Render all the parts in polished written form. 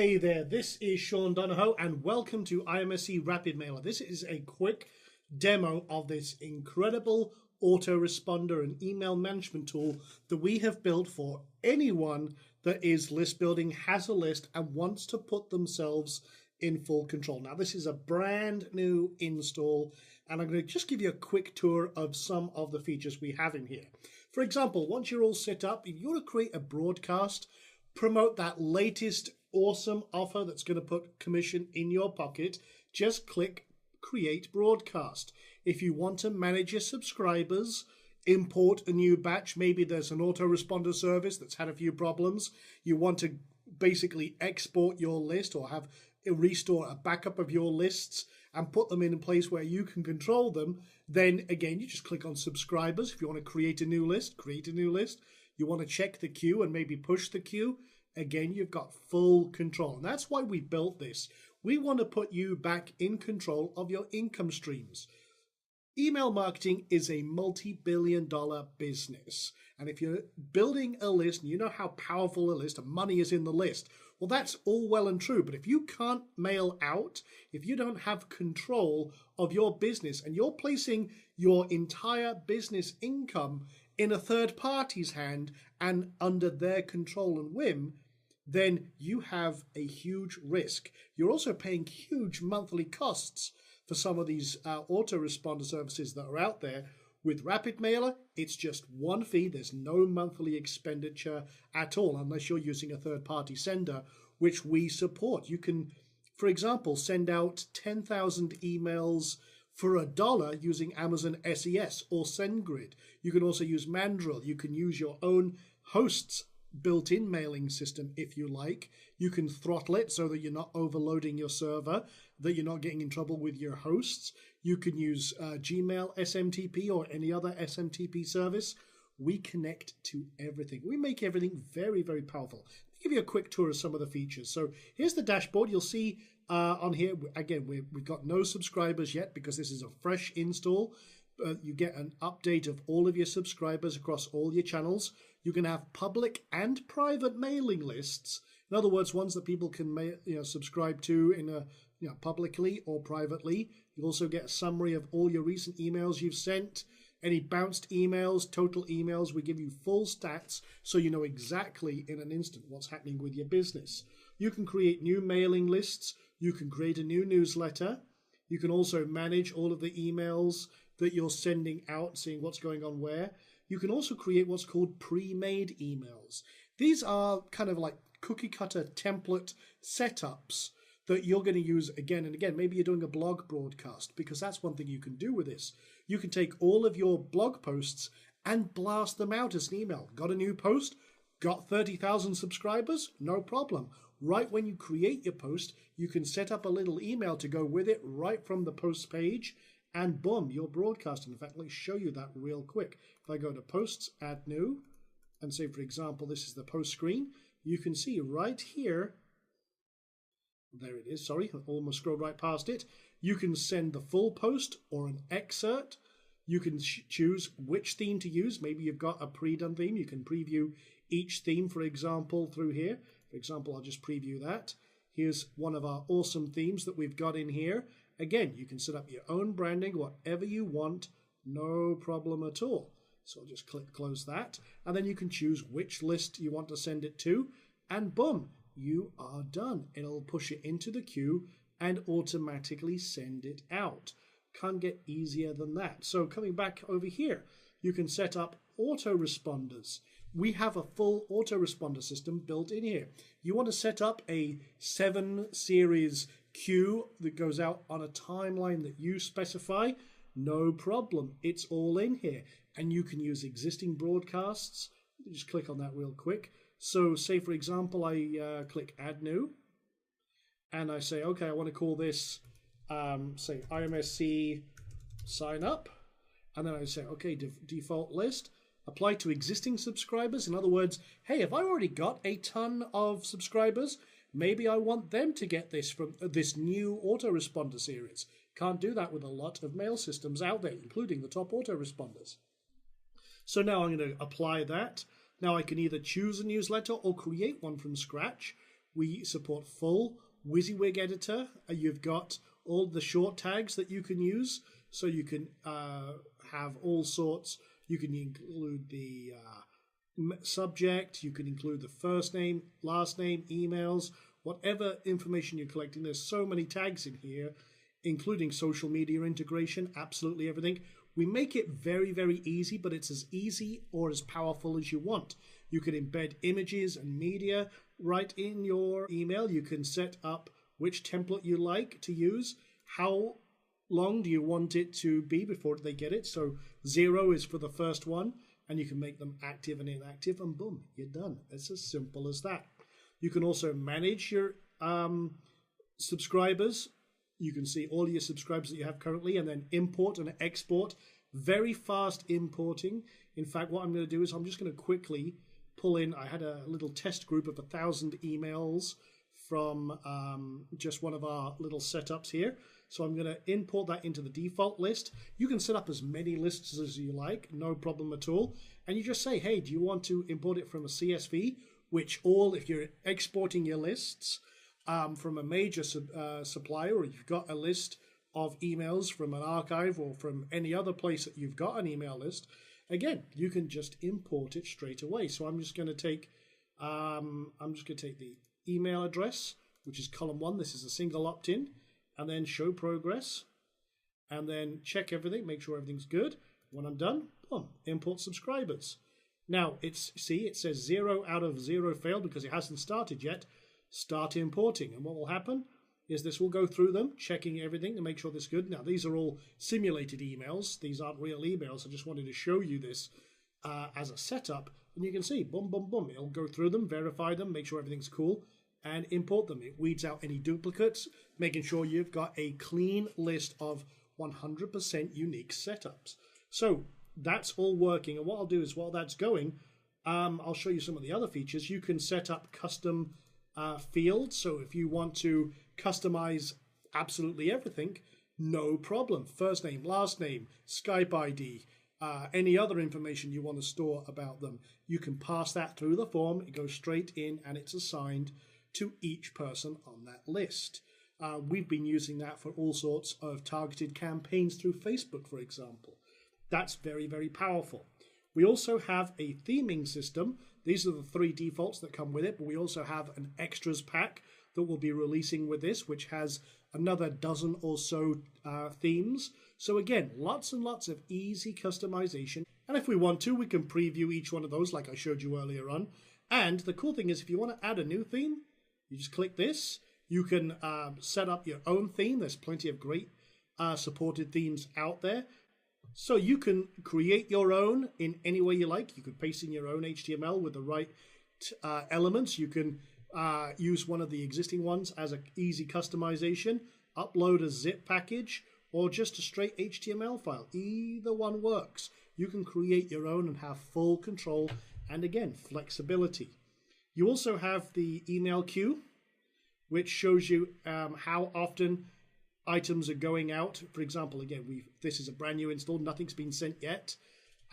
Hey there, this is Sean Donahoe and welcome to IMSC Rapid Mailer. This is a quick demo of this incredible autoresponder and email management tool that we have built for anyone that is list building, has a list and wants to put themselves in full control. Now this is a brand new install and I'm going to just give you a quick tour of some of the features we have in here. For example, once you're all set up, if you want to create a broadcast, promote that latest awesome offer that's going to put commission in your pocket, just click Create Broadcast. If you want to manage your subscribers, import a new batch, maybe there's an autoresponder service that's had a few problems, you want to basically export your list or have restore a backup of your lists and put them in a place where you can control them, then again you just click on subscribers. If you want to create a new list, create a new list. You want to check the queue and maybe push the queue, again you've got full control. And that's why we built this. We want to put you back in control of your income streams. Email marketing is a multi-billion-dollar business. And if you're building a list and you know how powerful a list and money is in the list, well, that's all well and true. But if you can't mail out, if you don't have control of your business and you're placing your entire business income in a third party's hand and under their control and whim, then you have a huge risk. You're also paying huge monthly costs for some of these autoresponder services that are out there. With Rapid Mailer, it's just one fee. There's no monthly expenditure at all unless you're using a third-party sender, which we support. You can, for example, send out 10,000 emails for $1 using Amazon SES or SendGrid. You can also use Mandrill. You can use your own host's built-in mailing system if you like. You can throttle it so that you're not overloading your server, that you're not getting in trouble with your hosts. You can use Gmail SMTP or any other SMTP service. We connect to everything. We make everything very, very powerful. Let me give you a quick tour of some of the features. So here's the dashboard. You'll see on here, again, we've got no subscribers yet because this is a fresh install. You get an update of all of your subscribers across all your channels. You can have public and private mailing lists. In other words, ones that people can subscribe to in a publicly or privately. You also get a summary of all your recent emails you've sent, any bounced emails, total emails. We give you full stats so you know exactly in an instant what's happening with your business. You can create new mailing lists. You can create a new newsletter. You can also manage all of the emails that you're sending out, seeing what's going on where. You can also create what's called pre-made emails. These are kind of like cookie cutter template setups that you're going to use again and again. Maybe you're doing a blog broadcast, because that's one thing you can do with this. You can take all of your blog posts and blast them out as an email. Got a new post? Got 30,000 subscribers? No problem. Right when you create your post, you can set up a little email to go with it right from the post page, and boom, you're broadcasting. In fact, let me show you that real quick. If I go to Posts, Add New, and say, for example, this is the post screen, you can see right here, there it is, sorry, I almost scrolled right past it. You can send the full post or an excerpt. You can choose which theme to use. Maybe you've got a pre-done theme. You can preview each theme, for example, through here. For example, I'll just preview that. Here's one of our awesome themes that we've got in here. Again, you can set up your own branding, whatever you want, no problem at all. So I'll just click close that. And then you can choose which list you want to send it to. And boom, you are done. It'll push it into the queue and automatically send it out. Can't get easier than that. So coming back over here, you can set up autoresponders. We have a full autoresponder system built in here. You want to set up a 7 series queue that goes out on a timeline that you specify? No problem. It's all in here. And you can use existing broadcasts. Just click on that real quick. So say, for example, I click Add New. And I say, okay, I want to call this, say, IMSC Sign Up. And then I say, okay, default list. Apply to existing subscribers. In other words, hey, if I already got a ton of subscribers, maybe I want them to get this from this new autoresponder series. Can't do that with a lot of mail systems out there, including the top autoresponders. So now I'm going to apply that. Now I can either choose a newsletter or create one from scratch. We support full WYSIWYG editor. You've got all the short tags that you can use. So you can have all sorts. You can include the subject. You can include the first name, last name, emails, whatever information you're collecting. There's so many tags in here, including social media integration, absolutely everything. We make it very, very easy, but it's as easy or as powerful as you want. You can embed images and media right in your email. You can set up which template you like to use. How long do you want it to be before they get it? So 0 is for the first one, and you can make them active and inactive, and boom, you're done. It's as simple as that. You can also manage your subscribers. You can see all your subscribers that you have currently, and then import and export. Very fast importing. In fact, what I'm going to do is I'm just going to quickly pull in. I had a little test group of 1,000 emails from just one of our little setups here. So I'm going to import that into the default list. You can set up as many lists as you like, no problem at all. And you just say, hey, do you want to import it from a CSV? Which if you're exporting your lists from a major supplier, or you've got a list of emails from an archive or from any other place that you've got an email list, again, you can just import it straight away. So I'm just going to take the email address, which is column 1. This is a single opt-in, and then show progress, and then check everything, make sure everything's good. When I'm done, boom, import subscribers. Now, it says 0 out of 0 failed because it hasn't started yet. Start importing. And what will happen is this will go through them, checking everything to make sure this is good. Now, these are all simulated emails. These aren't real emails. I just wanted to show you this as a setup. And you can see, boom, boom, boom. It'll go through them, verify them, make sure everything's cool, and import them. It weeds out any duplicates, making sure you've got a clean list of 100% unique setups. So that's all working. And what I'll do is while that's going, I'll show you some of the other features. You can set up custom fields. So if you want to customize absolutely everything, no problem. First name, last name, Skype ID, any other information you want to store about them, you can pass that through the form. It goes straight in and it's assigned to each person on that list. We've been using that for all sorts of targeted campaigns through Facebook, for example. That's very, very powerful. We also have a theming system. These are the 3 defaults that come with it, but we also have an extras pack that we'll be releasing with this, which has another dozen or so themes. So again, lots and lots of easy customization. And if we want to, we can preview each one of those like I showed you earlier on. And the cool thing is if you want to add a new theme, you just click this. You can set up your own theme. There's plenty of great supported themes out there. So you can create your own in any way you like. You could paste in your own HTML with the right elements. You can use one of the existing ones as an easy customization, upload a zip package, or just a straight HTML file. Either one works. You can create your own and have full control and, again, flexibility. You also have the email queue, which shows you how often items are going out. For example, again, this is a brand new install, nothing's been sent yet,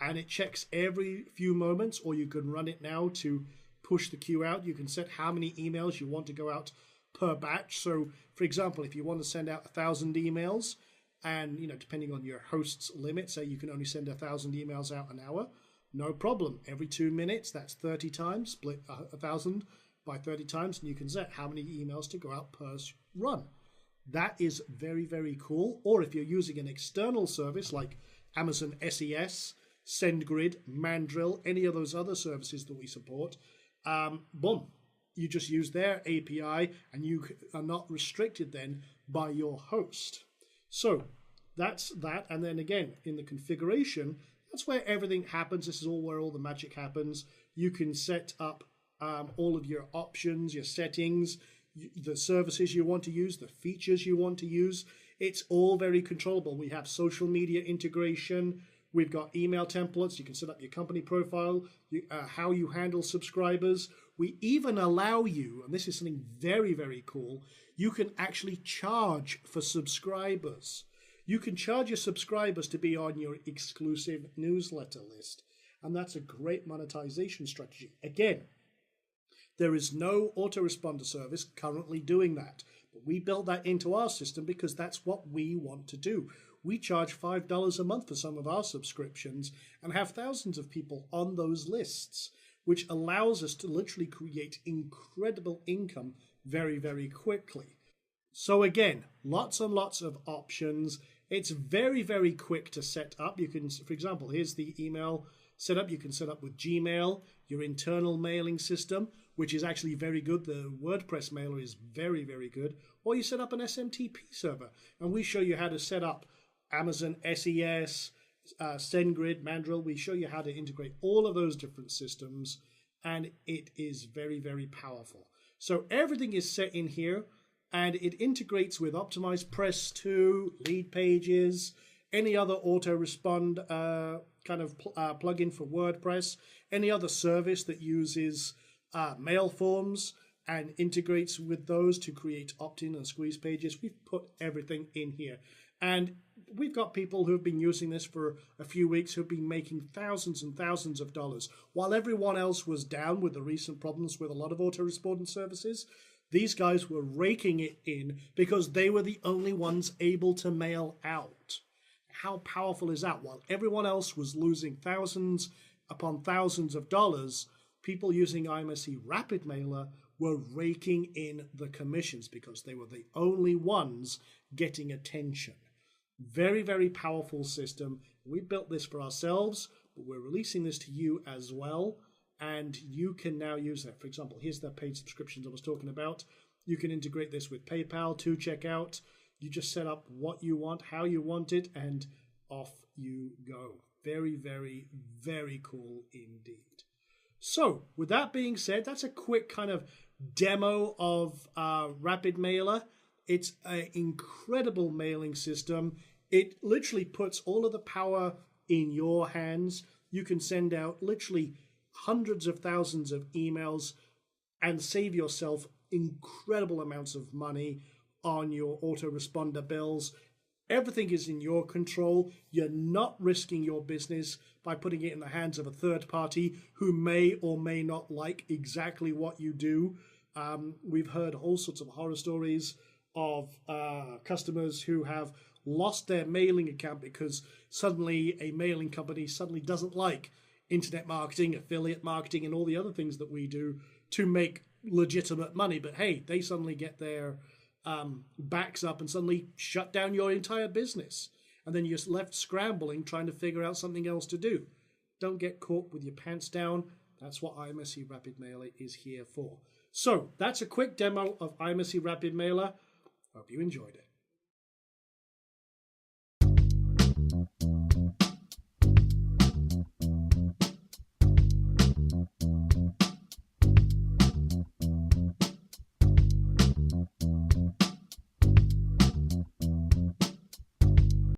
and it checks every few moments, or you can run it now to push the queue out. You can set how many emails you want to go out per batch. So, for example, if you want to send out 1,000 emails, and depending on your host's limit, say you can only send 1,000 emails out an hour, no problem. Every 2 minutes, that's 30 times, split 1,000 by 30 times, and you can set how many emails to go out per run. That is very, very cool. Or if you're using an external service like Amazon SES, SendGrid, Mandrill, any of those other services that we support, boom, you just use their API and you are not restricted then by your host. So that's that. And then again, in the configuration, that's where everything happens. This is all where all the magic happens. You can set up all of your options, your settings, the services you want to use, the features you want to use. It's all very controllable. We have social media integration. We've got email templates. You can set up your company profile, how you handle subscribers. We even allow you, and this is something very, very cool, you can actually charge for subscribers. You can charge your subscribers to be on your exclusive newsletter list. And that's a great monetization strategy. Again, There is no autoresponder service currently doing that. But we built that into our system because that's what we want to do. We charge $5 a month for some of our subscriptions and have thousands of people on those lists, which allows us to literally create incredible income very, very quickly. So again, lots and lots of options. It's very, very quick to set up. You can, for example, here's the email setup. You can set up with Gmail, your internal mailing system, which is actually very good. The WordPress mailer is very, very good. Or you set up an SMTP server, and we show you how to set up Amazon SES, SendGrid, Mandrill. We show you how to integrate all of those different systems, and it is very, very powerful. So everything is set in here, and it integrates with Optimized Press 2, Lead Pages, any other autorespond kind of plugin for WordPress, any other service that uses mail forms and integrates with those to create opt-in and squeeze pages. We've put everything in here. And we've got people who have been using this for a few weeks who have been making thousands and thousands of dollars. While everyone else was down with the recent problems with a lot of autoresponding services, these guys were raking it in because they were the only ones able to mail out. How powerful is that? While everyone else was losing thousands upon thousands of dollars, people using IMSC Rapid Mailer were raking in the commissions because they were the only ones getting attention. Very, very powerful system. We built this for ourselves, but we're releasing this to you as well, and you can now use that. For example, here's the paid subscriptions I was talking about. You can integrate this with PayPal to checkout. You just set up what you want, how you want it, and off you go. Very, very, very cool indeed. So with that being said, that's a quick kind of demo of Rapid Mailer. It's an incredible mailing system. It literally puts all of the power in your hands. You can send out literally hundreds of thousands of emails and save yourself incredible amounts of money on your autoresponder bills. Everything is in your control. You're not risking your business by putting it in the hands of a third party who may or may not like exactly what you do. We've heard all sorts of horror stories of customers who have lost their mailing account because suddenly a mailing company suddenly doesn't like internet marketing, affiliate marketing, and all the other things that we do to make legitimate money. But hey, they suddenly get their backs up and suddenly shut down your entire business. And then you're left scrambling trying to figure out something else to do. Don't get caught with your pants down. That's what IMSC Rapid Mailer is here for. So that's a quick demo of IMSC Rapid Mailer. Hope you enjoyed it.